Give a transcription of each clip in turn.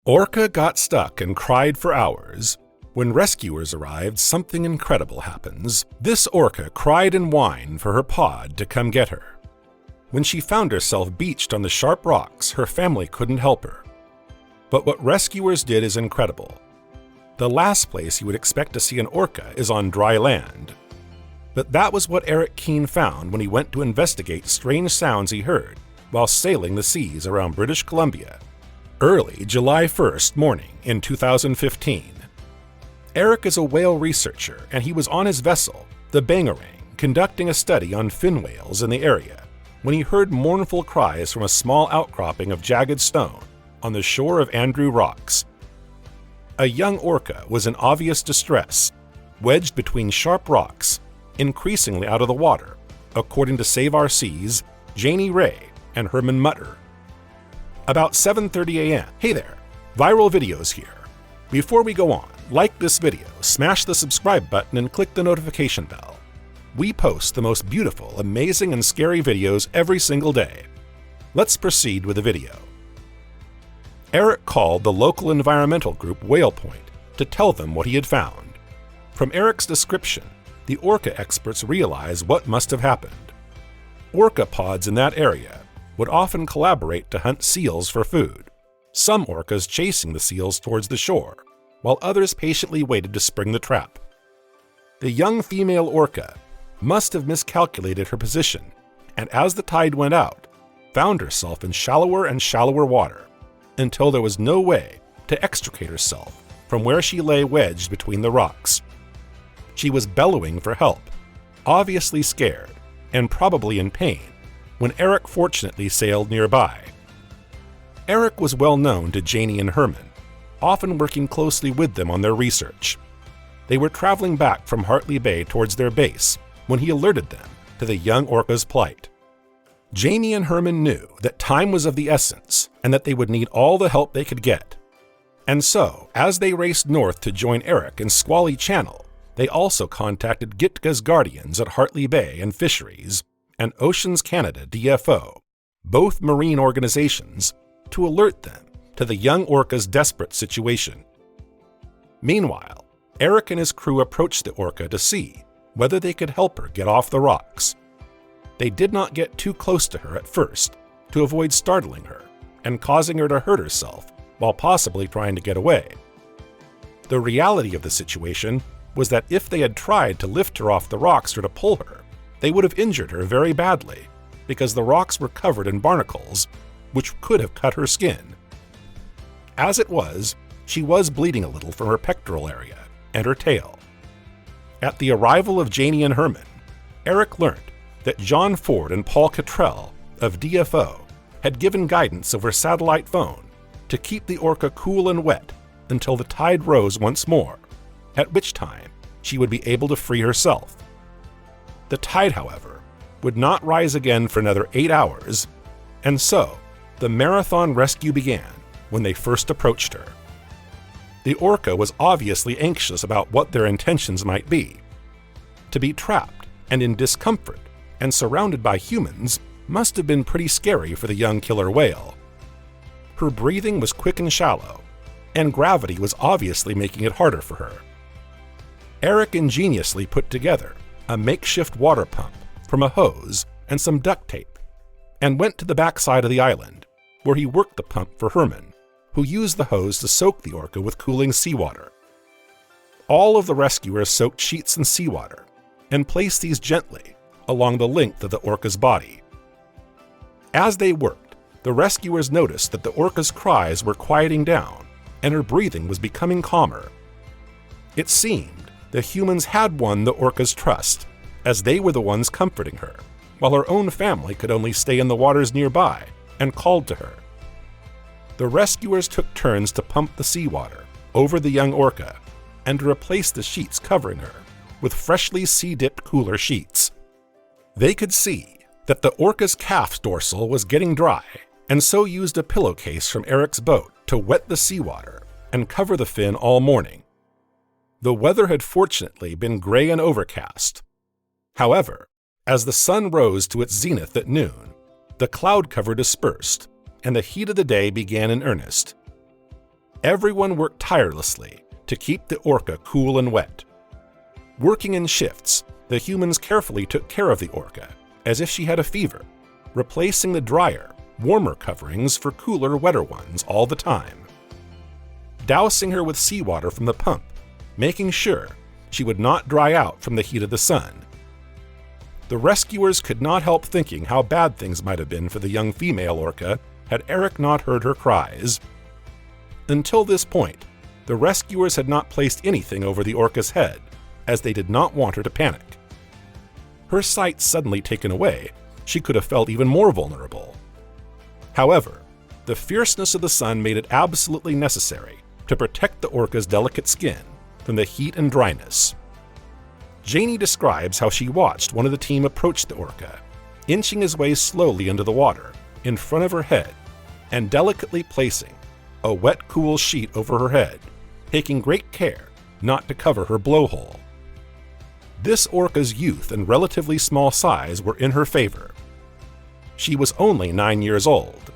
Orca got stuck and cried for hours. When rescuers arrived, something incredible happens. This orca cried and whined for her pod to come get her. When she found herself beached on the sharp rocks, her family couldn't help her. But what rescuers did is incredible. The last place you would expect to see an orca is on dry land. But that was what Eric Keane found when he went to investigate strange sounds he heard while sailing the seas around British Columbia. Early July 1st morning in 2015. Eric is a whale researcher, and he was on his vessel, the Bangarang, conducting a study on fin whales in the area, when he heard mournful cries from a small outcropping of jagged stone on the shore of Andrew Rocks. A young orca was in obvious distress, wedged between sharp rocks, increasingly out of the water, according to Save Our Seas, Janie Ray, and Herman Mutter. About 7:30 a.m. Hey there, Viral Videos here. Before we go on, like this video, smash the subscribe button and click the notification bell. We post the most beautiful, amazing, and scary videos every single day. Let's proceed with the video. Eric called the local environmental group Whale Point to tell them what he had found. From Eric's description, the orca experts realized what must have happened. Orca pods in that area would often collaborate to hunt seals for food, some orcas chasing the seals towards the shore, while others patiently waited to spring the trap. The young female orca must have miscalculated her position, and as the tide went out, found herself in shallower and shallower water, until there was no way to extricate herself from where she lay wedged between the rocks. She was bellowing for help, obviously scared, and probably in pain, when Eric fortunately sailed nearby. Eric was well known to Janie and Herman, often working closely with them on their research. They were traveling back from Hartley Bay towards their base when he alerted them to the young orca's plight. Janie and Herman knew that time was of the essence and that they would need all the help they could get. And so, as they raced north to join Eric in Squally Channel, they also contacted Gitga's Guardians at Hartley Bay and Fisheries and Oceans Canada DFO, both marine organizations, to alert them to the young orca's desperate situation. Meanwhile, Eric and his crew approached the orca to see whether they could help her get off the rocks. They did not get too close to her at first to avoid startling her and causing her to hurt herself while possibly trying to get away. The reality of the situation was that if they had tried to lift her off the rocks or to pull her, they would have injured her very badly because the rocks were covered in barnacles, which could have cut her skin. As it was, she was bleeding a little from her pectoral area and her tail. At the arrival of Janie and Herman, Eric learned that John Ford and Paul Cottrell of DFO had given guidance over satellite phone to keep the orca cool and wet until the tide rose once more, at which time she would be able to free herself. The tide, however, would not rise again for another 8 hours, and so the marathon rescue began when they first approached her. The orca was obviously anxious about what their intentions might be. To be trapped and in discomfort and surrounded by humans must have been pretty scary for the young killer whale. Her breathing was quick and shallow, and gravity was obviously making it harder for her. Eric ingeniously put together a makeshift water pump from a hose and some duct tape, and went to the backside of the island, where he worked the pump for Herman, who used the hose to soak the orca with cooling seawater. All of the rescuers soaked sheets in seawater and placed these gently along the length of the orca's body. As they worked, the rescuers noticed that the orca's cries were quieting down and her breathing was becoming calmer. It seemed the humans had won the orca's trust, as they were the ones comforting her, while her own family could only stay in the waters nearby and called to her. The rescuers took turns to pump the seawater over the young orca and to replace the sheets covering her with freshly sea-dipped cooler sheets. They could see that the orca's calf dorsal was getting dry, and so used a pillowcase from Eric's boat to wet the seawater and cover the fin all morning. The weather had fortunately been gray and overcast. However, as the sun rose to its zenith at noon, the cloud cover dispersed, and the heat of the day began in earnest. Everyone worked tirelessly to keep the orca cool and wet. Working in shifts, the humans carefully took care of the orca, as if she had a fever, replacing the drier, warmer coverings for cooler, wetter ones all the time. Dousing her with seawater from the pump, making sure she would not dry out from the heat of the sun. The rescuers could not help thinking how bad things might have been for the young female orca had Eric not heard her cries. Until this point, the rescuers had not placed anything over the orca's head, as they did not want her to panic. Her sight suddenly taken away, she could have felt even more vulnerable. However, the fierceness of the sun made it absolutely necessary to protect the orca's delicate skin from the heat and dryness. Janie describes how she watched one of the team approach the orca, inching his way slowly into the water, in front of her head, and delicately placing a wet, cool sheet over her head, taking great care not to cover her blowhole. This orca's youth and relatively small size were in her favor. She was only 9 years old.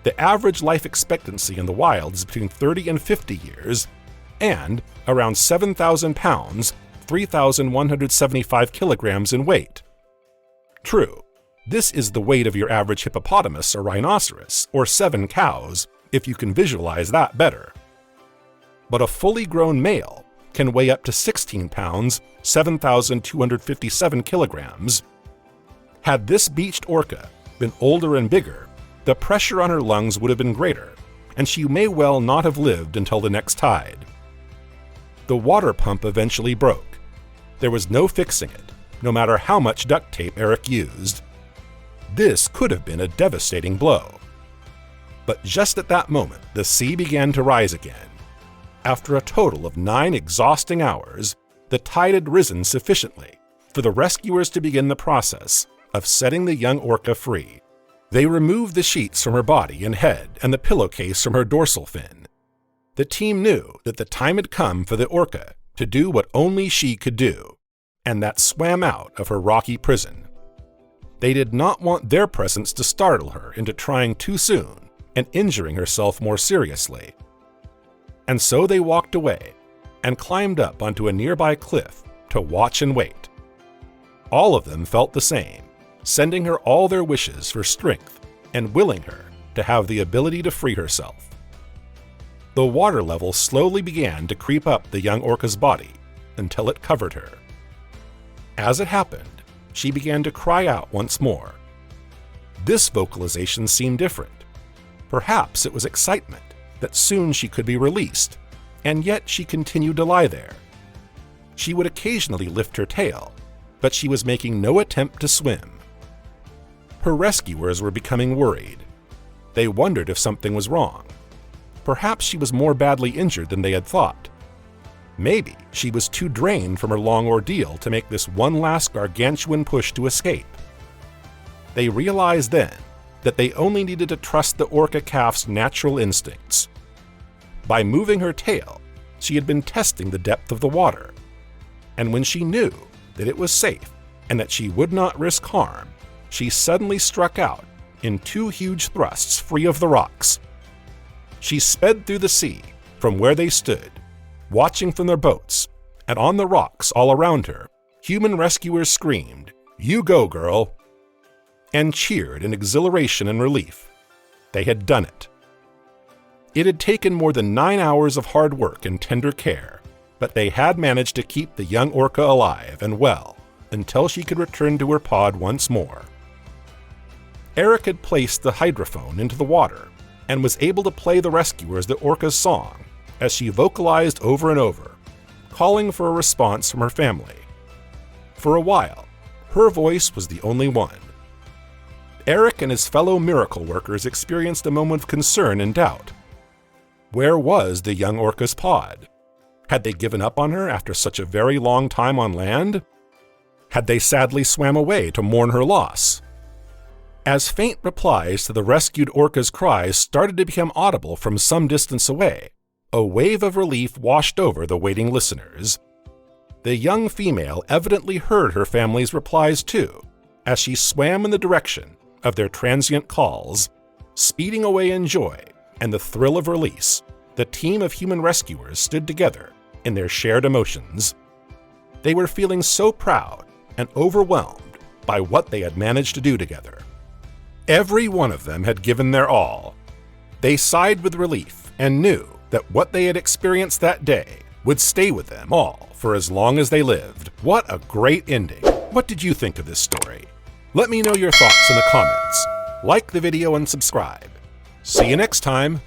The average life expectancy in the wild is between 30 and 50 years, and around 7,000 pounds, 3,175 kilograms in weight. True, this is the weight of your average hippopotamus or rhinoceros, or 7 cows, if you can visualize that better. But a fully grown male can weigh up to 16 pounds, 7,257 kilograms. Had this beached orca been older and bigger, the pressure on her lungs would have been greater, and she may well not have lived until the next tide. The water pump eventually broke. There was no fixing it, no matter how much duct tape Eric used. This could have been a devastating blow. But just at that moment, the sea began to rise again. After a total of 9 exhausting hours, the tide had risen sufficiently for the rescuers to begin the process of setting the young orca free. They removed the sheets from her body and head and the pillowcase from her dorsal fin. The team knew that the time had come for the orca to do what only she could do, and that swam out of her rocky prison. They did not want their presence to startle her into trying too soon and injuring herself more seriously. And so they walked away and climbed up onto a nearby cliff to watch and wait. All of them felt the same, sending her all their wishes for strength and willing her to have the ability to free herself. The water level slowly began to creep up the young orca's body until it covered her. As it happened, she began to cry out once more. This vocalization seemed different. Perhaps it was excitement that soon she could be released, and yet she continued to lie there. She would occasionally lift her tail, but she was making no attempt to swim. Her rescuers were becoming worried. They wondered if something was wrong. Perhaps she was more badly injured than they had thought. Maybe she was too drained from her long ordeal to make this one last gargantuan push to escape. They realized then that they only needed to trust the orca calf's natural instincts. By moving her tail, she had been testing the depth of the water. And when she knew that it was safe and that she would not risk harm, she suddenly struck out in 2 huge thrusts free of the rocks. She sped through the sea from where they stood, watching from their boats, and on the rocks all around her, human rescuers screamed, "You go, girl!" and cheered in exhilaration and relief. They had done it. It had taken more than 9 hours of hard work and tender care, but they had managed to keep the young orca alive and well until she could return to her pod once more. Eric had placed the hydrophone into the water and was able to play the rescuers the orca's song as she vocalized over and over, calling for a response from her family. For a while, her voice was the only one. Eric and his fellow miracle workers experienced a moment of concern and doubt. Where was the young orca's pod? Had they given up on her after such a very long time on land? Had they sadly swam away to mourn her loss? As faint replies to the rescued orca's cries started to become audible from some distance away, a wave of relief washed over the waiting listeners. The young female evidently heard her family's replies too, as she swam in the direction of their transient calls, speeding away in joy and the thrill of release. the team of human rescuers stood together in their shared emotions. They were feeling so proud and overwhelmed by what they had managed to do together. Every one of them had given their all. They sighed with relief and knew that what they had experienced that day would stay with them all for as long as they lived. What a great ending! What did you think of this story? Let me know your thoughts in the comments. Like the video and subscribe. See you next time!